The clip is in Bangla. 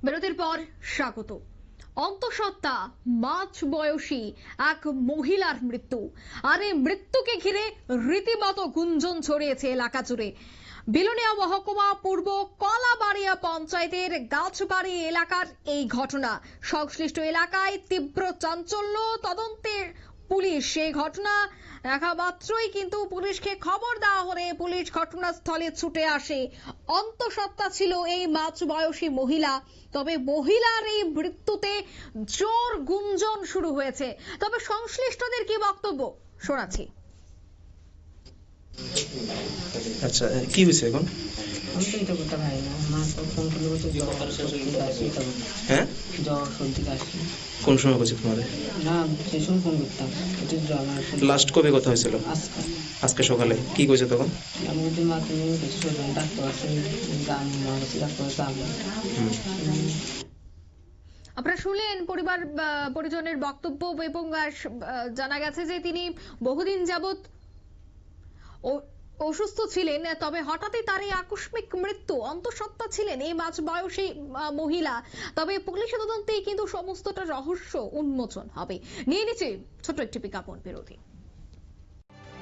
বিরতির পর স্বাগত। অন্তঃসত্ত্বা মাঝ বয়সী এক মহিলার মৃত্যু, আর এই মৃত্যুকে ঘিরে রীতিমতো গুঞ্জন ছড়িয়েছে এলাকা জুড়ে। বিলোনিয়া মহকুমা পূর্ব কলাবাড়িয়া পঞ্চায়েতের গাছবাড়ি এলাকার এই ঘটনা। সংশ্লিষ্ট এলাকায় তীব্র চাঞ্চল্য। তদন্তে পুলিশ এই ঘটনা দেখা মাত্রই কিন্তু পুলিশকে খবর দেওয়া হলে পুলিশ ঘটনাস্থলে ছুটে আসে। অন্তঃসত্ত্বা ছিল এই মাঝ বয়সী মহিলা। তবে মহিলার এই মৃত্যুতে জোর গুঞ্জন শুরু হয়েছে। তবে সংশ্লিষ্টদের কি বক্তব্য শোনাচ্ছি। আচ্ছা, কি হয়েছে এখন? আমি তো এটা বলতে পারি না। আমার তো ফোন করলে বলছে জ্বর সর্দি কাশি। হ্যাঁ, জ্বর সর্দি কাশি। কোন সময় করছে তোমাদের? না, সেই সময় ফোন করতাম। এটা জ্বর লাস্ট কবে কথা হয়েছিল? আজকে আজকে সকালে কি কইছে তখন? আমি বলছি মা তুমি কিছু করবেন, ডাক্তার আছে গান মারছি, ডাক্তার আছে আমি। আপনারা শুনলেন পরিবার পরিজনের বক্তব্য এবং জানা গেছে যে তিনি বহুদিন যাবত অসুস্থ ছিলেন। তবে হঠাৎই তার এই আকস্মিক মৃত্যু। অন্তঃসত্ত্বা ছিলেন এই মাঝ বয়সী মহিলা। তবে পুলিশের তদন্তেই কিন্তু সমস্তটা রহস্য উন্মোচন হবে। নিয়ে নিচ্ছে ছোট্ট একটি বিজ্ঞাপন বিরতি।